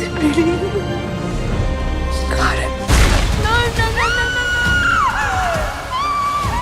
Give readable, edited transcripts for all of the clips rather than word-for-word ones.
it really you? Got it.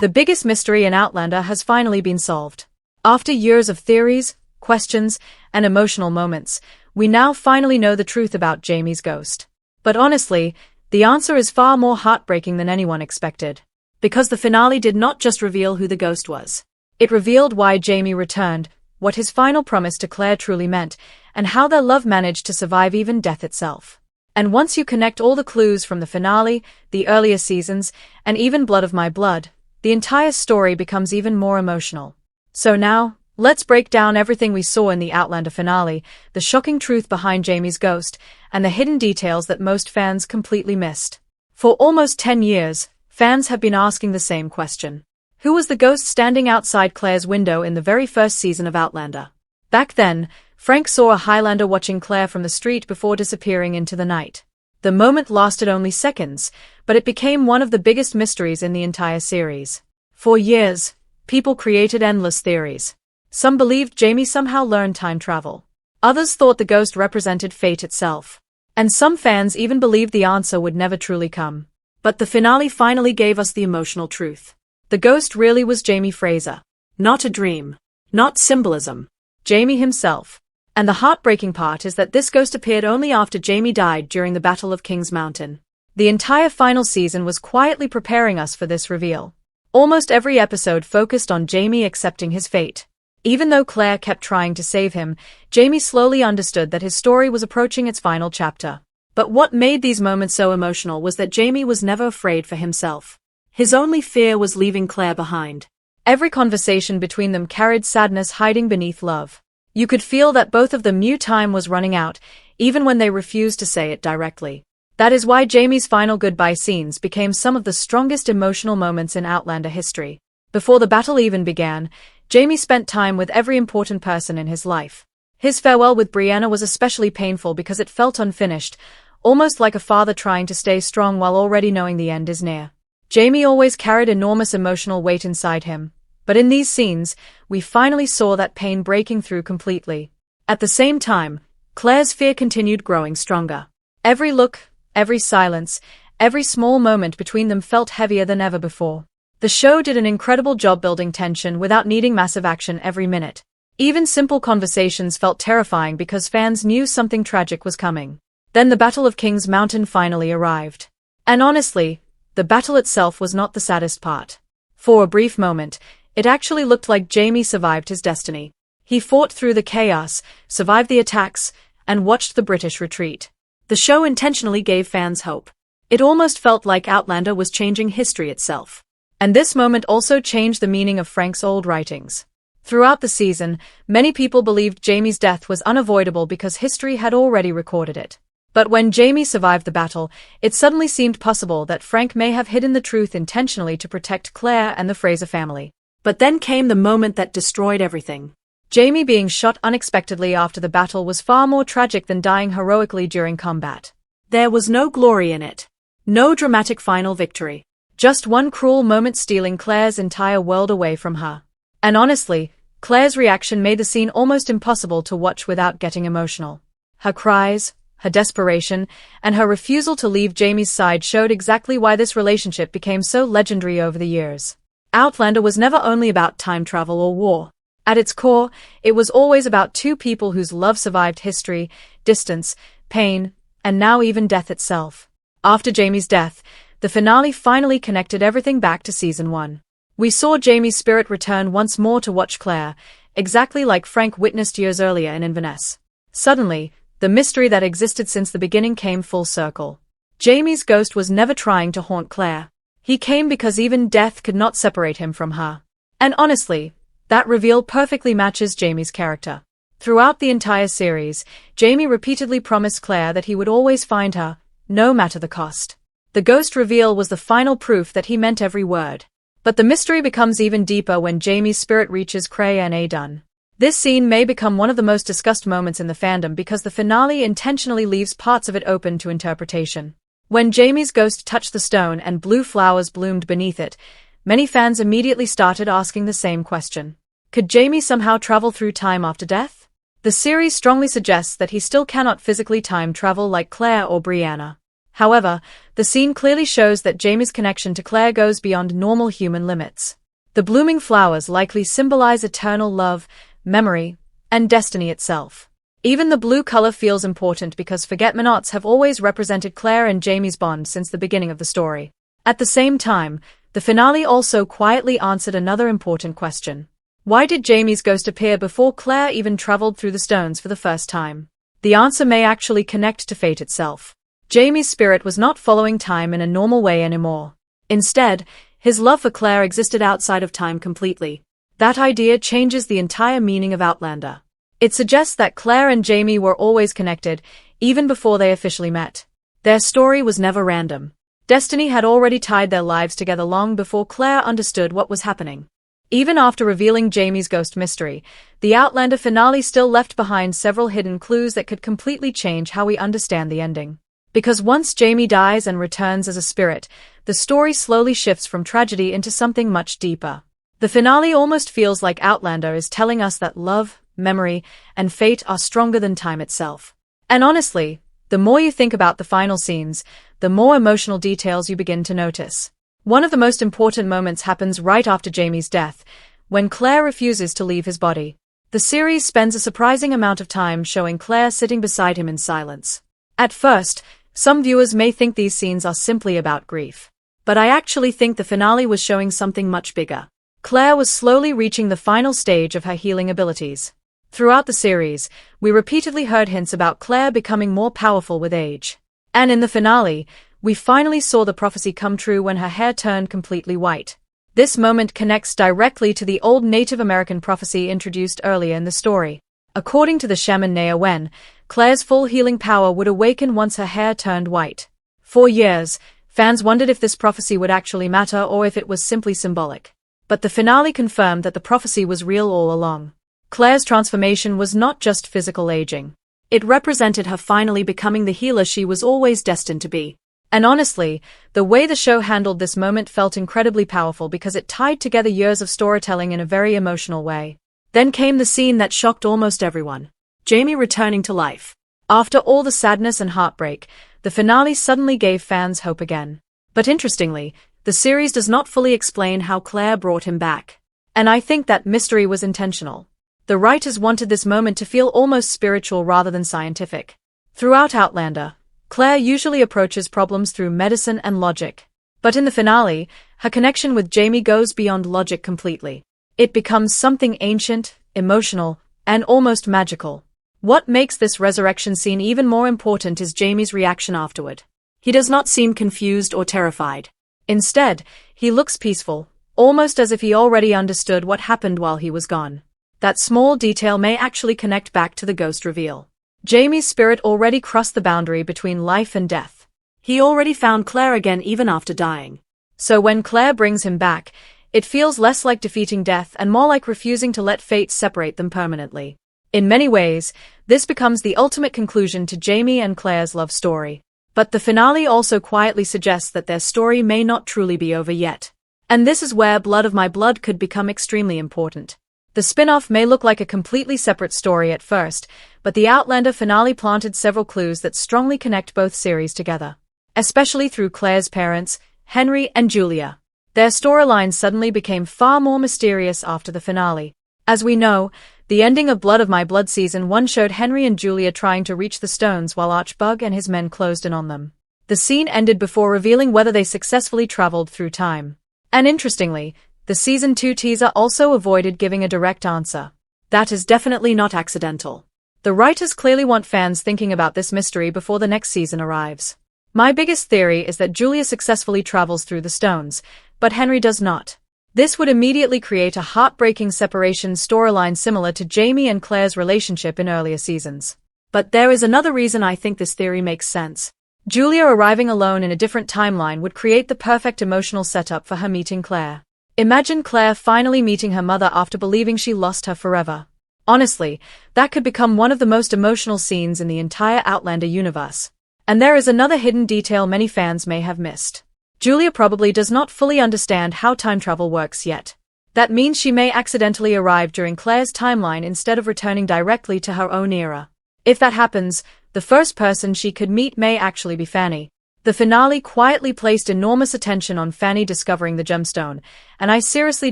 The biggest mystery in Outlander has finally been solved. After years of theories, questions, and emotional moments, we now finally know the truth about Jamie's ghost. But honestly, the answer is far more heartbreaking than anyone expected. Because the finale did not just reveal who the ghost was. It revealed why Jamie returned, what his final promise to Claire truly meant, and how their love managed to survive even death itself. And once you connect all the clues from the finale, the earlier seasons, and even Blood of My Blood, the entire story becomes even more emotional. So now, let's break down everything we saw in the Outlander finale, the shocking truth behind Jamie's ghost, and the hidden details that most fans completely missed. For almost 10 years, fans have been asking the same question. Who was the ghost standing outside Claire's window in the very first season of Outlander? Back then, Frank saw a Highlander watching Claire from the street before disappearing into the night. The moment lasted only seconds, but it became one of the biggest mysteries in the entire series. For years, people created endless theories. Some believed Jamie somehow learned time travel. Others thought the ghost represented fate itself. And some fans even believed the answer would never truly come. But the finale finally gave us the emotional truth. The ghost really was Jamie Fraser. Not a dream. Not symbolism. Jamie himself. And the heartbreaking part is that this ghost appeared only after Jamie died during the Battle of King's Mountain. The entire final season was quietly preparing us for this reveal. Almost every episode focused on Jamie accepting his fate. Even though Claire kept trying to save him, Jamie slowly understood that his story was approaching its final chapter. But what made these moments so emotional was that Jamie was never afraid for himself. His only fear was leaving Claire behind. Every conversation between them carried sadness hiding beneath love. You could feel that both of them knew time was running out, even when they refused to say it directly. That is why Jamie's final goodbye scenes became some of the strongest emotional moments in Outlander history. Before the battle even began, Jamie spent time with every important person in his life. His farewell with Brianna was especially painful because it felt unfinished, almost like a father trying to stay strong while already knowing the end is near. Jamie always carried enormous emotional weight inside him. But in these scenes, we finally saw that pain breaking through completely. At the same time, Claire's fear continued growing stronger. Every look, every silence, every small moment between them felt heavier than ever before. The show did an incredible job building tension without needing massive action every minute. Even simple conversations felt terrifying because fans knew something tragic was coming. Then the Battle of King's Mountain finally arrived. And honestly, the battle itself was not the saddest part. For a brief moment, it actually looked like Jamie survived his destiny. He fought through the chaos, survived the attacks, and watched the British retreat. The show intentionally gave fans hope. It almost felt like Outlander was changing history itself. And this moment also changed the meaning of Frank's old writings. Throughout the season, many people believed Jamie's death was unavoidable because history had already recorded it. But when Jamie survived the battle, it suddenly seemed possible that Frank may have hidden the truth intentionally to protect Claire and the Fraser family. But then came the moment that destroyed everything. Jamie being shot unexpectedly after the battle was far more tragic than dying heroically during combat. There was no glory in it. No dramatic final victory. Just one cruel moment stealing Claire's entire world away from her. And honestly, Claire's reaction made the scene almost impossible to watch without getting emotional. Her cries, her desperation, and her refusal to leave Jamie's side showed exactly why this relationship became so legendary over the years. Outlander was never only about time travel or war. At its core, it was always about two people whose love survived history, distance, pain, and now even death itself. After Jamie's death, the finale finally connected everything back to season 1. We saw Jamie's spirit return once more to watch Claire, exactly like Frank witnessed years earlier in Inverness. Suddenly, the mystery that existed since the beginning came full circle. Jamie's ghost was never trying to haunt Claire. He came because even death could not separate him from her. And honestly, that reveal perfectly matches Jamie's character. Throughout the entire series, Jamie repeatedly promised Claire that he would always find her, no matter the cost. The ghost reveal was the final proof that he meant every word. But the mystery becomes even deeper when Jamie's spirit reaches Cray Dun. This scene may become one of the most discussed moments in the fandom because the finale intentionally leaves parts of it open to interpretation. When Jamie's ghost touched the stone and blue flowers bloomed beneath it, many fans immediately started asking the same question. Could Jamie somehow travel through time after death? The series strongly suggests that he still cannot physically time travel like Claire or Brianna. However, the scene clearly shows that Jamie's connection to Claire goes beyond normal human limits. The blooming flowers likely symbolize eternal love, memory, and destiny itself. Even the blue color feels important because forget-me-nots have always represented Claire and Jamie's bond since the beginning of the story. At the same time, the finale also quietly answered another important question. Why did Jamie's ghost appear before Claire even traveled through the stones for the first time? The answer may actually connect to fate itself. Jamie's spirit was not following time in a normal way anymore. Instead, his love for Claire existed outside of time completely. That idea changes the entire meaning of Outlander. It suggests that Claire and Jamie were always connected, even before they officially met. Their story was never random. Destiny had already tied their lives together long before Claire understood what was happening. Even after revealing Jamie's ghost mystery, the Outlander finale still left behind several hidden clues that could completely change how we understand the ending. Because once Jamie dies and returns as a spirit, the story slowly shifts from tragedy into something much deeper. The finale almost feels like Outlander is telling us that love, memory, and fate are stronger than time itself. And honestly, the more you think about the final scenes, the more emotional details you begin to notice. One of the most important moments happens right after Jamie's death, when Claire refuses to leave his body. The series spends a surprising amount of time showing Claire sitting beside him in silence. At first, some viewers may think these scenes are simply about grief. But I actually think the finale was showing something much bigger. Claire was slowly reaching the final stage of her healing abilities. Throughout the series, we repeatedly heard hints about Claire becoming more powerful with age. And in the finale, we finally saw the prophecy come true when her hair turned completely white. This moment connects directly to the old Native American prophecy introduced earlier in the story. According to the shaman Nea Wen, Claire's full healing power would awaken once her hair turned white. For years, fans wondered if this prophecy would actually matter or if it was simply symbolic. But the finale confirmed that the prophecy was real all along. Claire's transformation was not just physical aging. It represented her finally becoming the healer she was always destined to be. And honestly, the way the show handled this moment felt incredibly powerful because it tied together years of storytelling in a very emotional way. Then came the scene that shocked almost everyone. Jamie returning to life. After all the sadness and heartbreak, the finale suddenly gave fans hope again. But interestingly, the series does not fully explain how Claire brought him back. And I think that mystery was intentional. The writers wanted this moment to feel almost spiritual rather than scientific. Throughout Outlander, Claire usually approaches problems through medicine and logic. But in the finale, her connection with Jamie goes beyond logic completely. It becomes something ancient, emotional, and almost magical. What makes this resurrection scene even more important is Jamie's reaction afterward. He does not seem confused or terrified. Instead, he looks peaceful, almost as if he already understood what happened while he was gone. That small detail may actually connect back to the ghost reveal. Jamie's spirit already crossed the boundary between life and death. He already found Claire again even after dying. So when Claire brings him back, it feels less like defeating death and more like refusing to let fate separate them permanently. In many ways, this becomes the ultimate conclusion to Jamie and Claire's love story. But the finale also quietly suggests that their story may not truly be over yet. And this is where Blood of My Blood could become extremely important. The spin-off may look like a completely separate story at first, but the Outlander finale planted several clues that strongly connect both series together. Especially through Claire's parents, Henry and Julia. Their storyline suddenly became far more mysterious after the finale. As we know, the ending of Blood of My Blood Season 1 showed Henry and Julia trying to reach the stones while Archbug and his men closed in on them. The scene ended before revealing whether they successfully traveled through time. And interestingly, the Season 2 teaser also avoided giving a direct answer. That is definitely not accidental. The writers clearly want fans thinking about this mystery before the next season arrives. My biggest theory is that Julia successfully travels through the stones, but Henry does not. This would immediately create a heartbreaking separation storyline similar to Jamie and Claire's relationship in earlier seasons. But there is another reason I think this theory makes sense. Julia arriving alone in a different timeline would create the perfect emotional setup for her meeting Claire. Imagine Claire finally meeting her mother after believing she lost her forever. Honestly, that could become one of the most emotional scenes in the entire Outlander universe. And there is another hidden detail many fans may have missed. Julia probably does not fully understand how time travel works yet. That means she may accidentally arrive during Claire's timeline instead of returning directly to her own era. If that happens, the first person she could meet may actually be Fanny. The finale quietly placed enormous attention on Fanny discovering the gemstone, and I seriously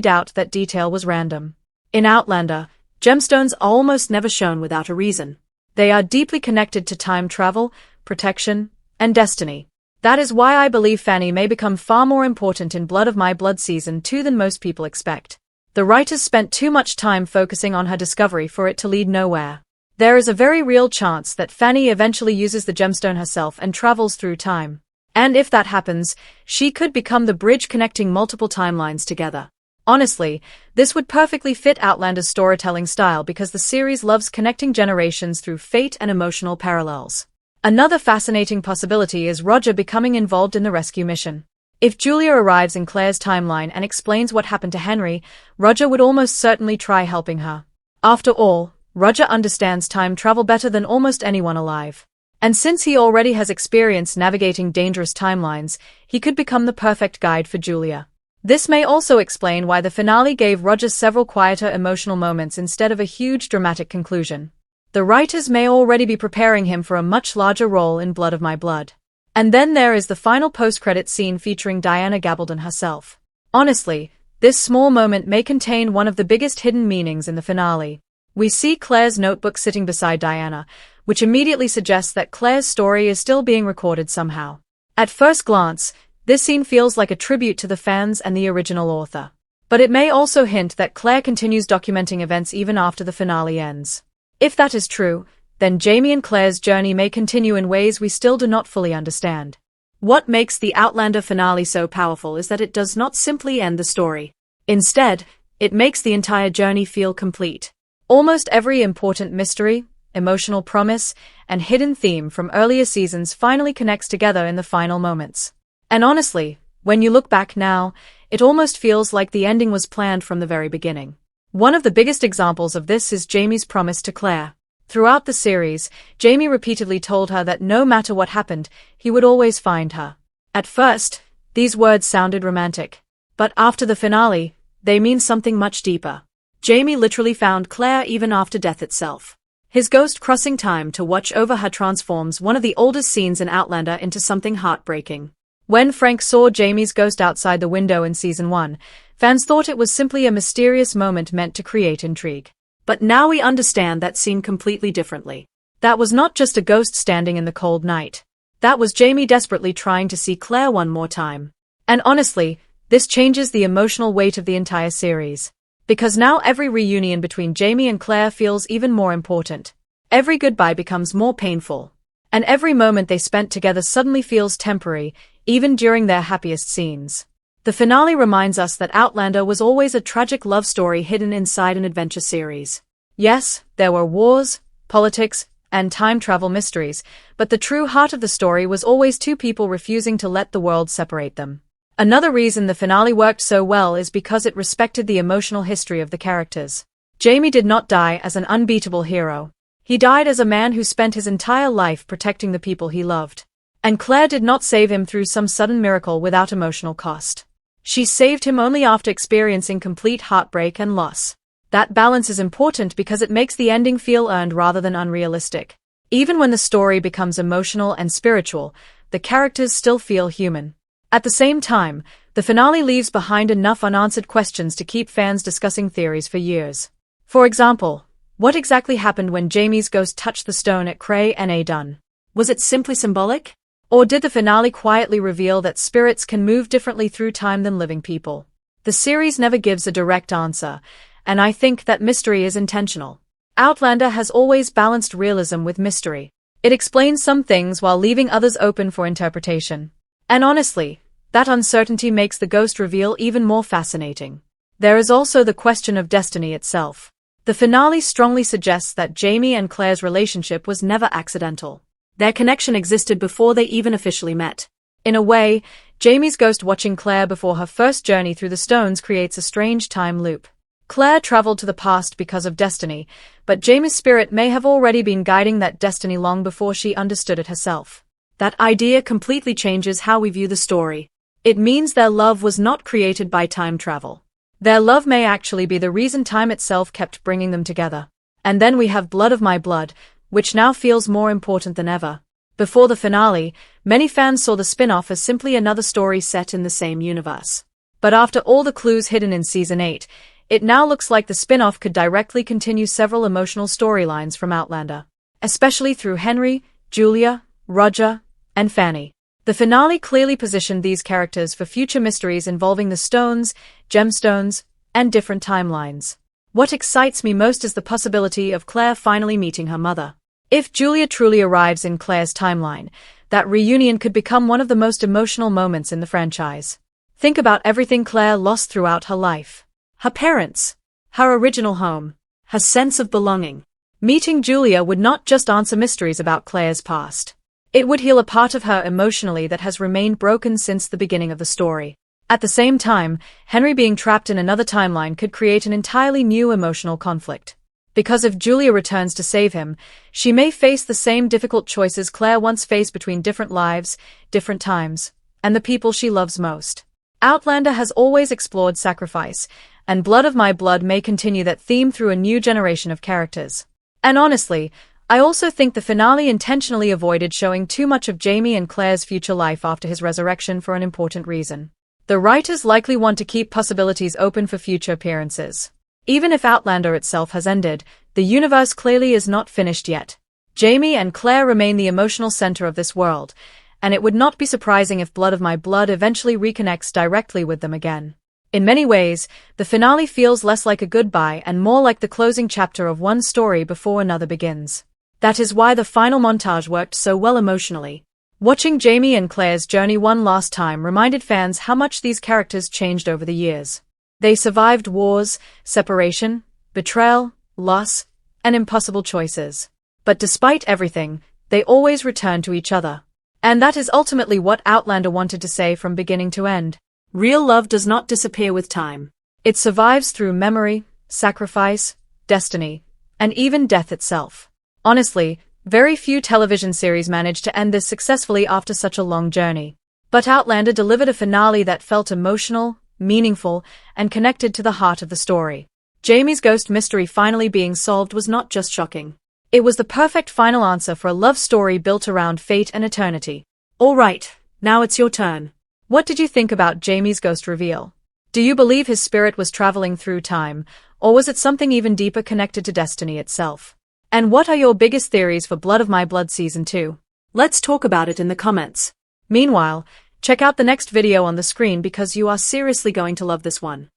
doubt that detail was random. In Outlander, gemstones are almost never shown without a reason. They are deeply connected to time travel, protection, and destiny. That is why I believe Fanny may become far more important in Blood of My Blood Season 2 than most people expect. The writers spent too much time focusing on her discovery for it to lead nowhere. There is a very real chance that Fanny eventually uses the gemstone herself and travels through time. And if that happens, she could become the bridge connecting multiple timelines together. Honestly, this would perfectly fit Outlander's storytelling style because the series loves connecting generations through fate and emotional parallels. Another fascinating possibility is Roger becoming involved in the rescue mission. If Julia arrives in Claire's timeline and explains what happened to Henry, Roger would almost certainly try helping her. After all, Roger understands time travel better than almost anyone alive. And since he already has experience navigating dangerous timelines, he could become the perfect guide for Julia. This may also explain why the finale gave Roger several quieter emotional moments instead of a huge dramatic conclusion. The writers may already be preparing him for a much larger role in Blood of My Blood. And then there is the final post-credit scene featuring Diana Gabaldon herself. Honestly, this small moment may contain one of the biggest hidden meanings in the finale. We see Claire's notebook sitting beside Diana, which immediately suggests that Claire's story is still being recorded somehow. At first glance, this scene feels like a tribute to the fans and the original author. But it may also hint that Claire continues documenting events even after the finale ends. If that is true, then Jamie and Claire's journey may continue in ways we still do not fully understand. What makes the Outlander finale so powerful is that it does not simply end the story. Instead, it makes the entire journey feel complete. Almost every important mystery, emotional promise, and hidden theme from earlier seasons finally connects together in the final moments. And honestly, when you look back now, it almost feels like the ending was planned from the very beginning. One of the biggest examples of this is Jamie's promise to Claire. Throughout the series, Jamie repeatedly told her that no matter what happened, he would always find her. At first, these words sounded romantic. But after the finale, they mean something much deeper. Jamie literally found Claire even after death itself. His ghost crossing time to watch over her transforms one of the oldest scenes in Outlander into something heartbreaking. When Frank saw Jamie's ghost outside the window in Season 1, fans thought it was simply a mysterious moment meant to create intrigue. But now we understand that scene completely differently. That was not just a ghost standing in the cold night. That was Jamie desperately trying to see Claire one more time. And honestly, this changes the emotional weight of the entire series. Because now every reunion between Jamie and Claire feels even more important. Every goodbye becomes more painful. And every moment they spent together suddenly feels temporary, even during their happiest scenes. The finale reminds us that Outlander was always a tragic love story hidden inside an adventure series. Yes, there were wars, politics, and time travel mysteries, but the true heart of the story was always two people refusing to let the world separate them. Another reason the finale worked so well is because it respected the emotional history of the characters. Jamie did not die as an unbeatable hero. He died as a man who spent his entire life protecting the people he loved. And Claire did not save him through some sudden miracle without emotional cost. She saved him only after experiencing complete heartbreak and loss. That balance is important because it makes the ending feel earned rather than unrealistic. Even when the story becomes emotional and spiritual, the characters still feel human. At the same time, the finale leaves behind enough unanswered questions to keep fans discussing theories for years. For example, what exactly happened when Jamie's ghost touched the stone at Cray N.A. Dunn? Was it simply symbolic? Or did the finale quietly reveal that spirits can move differently through time than living people? The series never gives a direct answer, and I think that mystery is intentional. Outlander has always balanced realism with mystery. It explains some things while leaving others open for interpretation. And honestly, that uncertainty makes the ghost reveal even more fascinating. There is also the question of destiny itself. The finale strongly suggests that Jamie and Claire's relationship was never accidental. Their connection existed before they even officially met. In a way, Jamie's ghost watching Claire before her first journey through the stones creates a strange time loop. Claire traveled to the past because of destiny, but Jamie's spirit may have already been guiding that destiny long before she understood it herself. That idea completely changes how we view the story. It means their love was not created by time travel. Their love may actually be the reason time itself kept bringing them together. And then we have Blood of My Blood, which now feels more important than ever. Before the finale, many fans saw the spin-off as simply another story set in the same universe. But after all the clues hidden in Season 8, it now looks like the spin-off could directly continue several emotional storylines from Outlander, especially through Henry, Julia, Roger, and Fanny. The finale clearly positioned these characters for future mysteries involving the stones, gemstones, and different timelines. What excites me most is the possibility of Claire finally meeting her mother. If Julia truly arrives in Claire's timeline, that reunion could become one of the most emotional moments in the franchise. Think about everything Claire lost throughout her life. Her parents, her original home, her sense of belonging. Meeting Julia would not just answer mysteries about Claire's past. It would heal a part of her emotionally that has remained broken since the beginning of the story. At the same time, Henry being trapped in another timeline could create an entirely new emotional conflict. Because if Julia returns to save him, she may face the same difficult choices Claire once faced between different lives, different times, and the people she loves most. Outlander has always explored sacrifice, and Blood of My Blood may continue that theme through a new generation of characters. And honestly, I also think the finale intentionally avoided showing too much of Jamie and Claire's future life after his resurrection for an important reason. The writers likely want to keep possibilities open for future appearances. Even if Outlander itself has ended, the universe clearly is not finished yet. Jamie and Claire remain the emotional center of this world, and it would not be surprising if Blood of My Blood eventually reconnects directly with them again. In many ways, the finale feels less like a goodbye and more like the closing chapter of one story before another begins. That is why the final montage worked so well emotionally. Watching Jamie and Claire's journey one last time reminded fans how much these characters changed over the years. They survived wars, separation, betrayal, loss, and impossible choices. But despite everything, they always returned to each other. And that is ultimately what Outlander wanted to say from beginning to end. Real love does not disappear with time. It survives through memory, sacrifice, destiny, and even death itself. Honestly, very few television series manage to end this successfully after such a long journey. But Outlander delivered a finale that felt emotional, meaningful, and connected to the heart of the story. Jamie's ghost mystery finally being solved was not just shocking. It was the perfect final answer for a love story built around fate and eternity. Alright, now it's your turn. What did you think about Jamie's ghost reveal? Do you believe his spirit was traveling through time, or was it something even deeper connected to destiny itself? And what are your biggest theories for Blood of My Blood Season 2? Let's talk about it in the comments. Meanwhile, check out the next video on the screen because you are seriously going to love this one.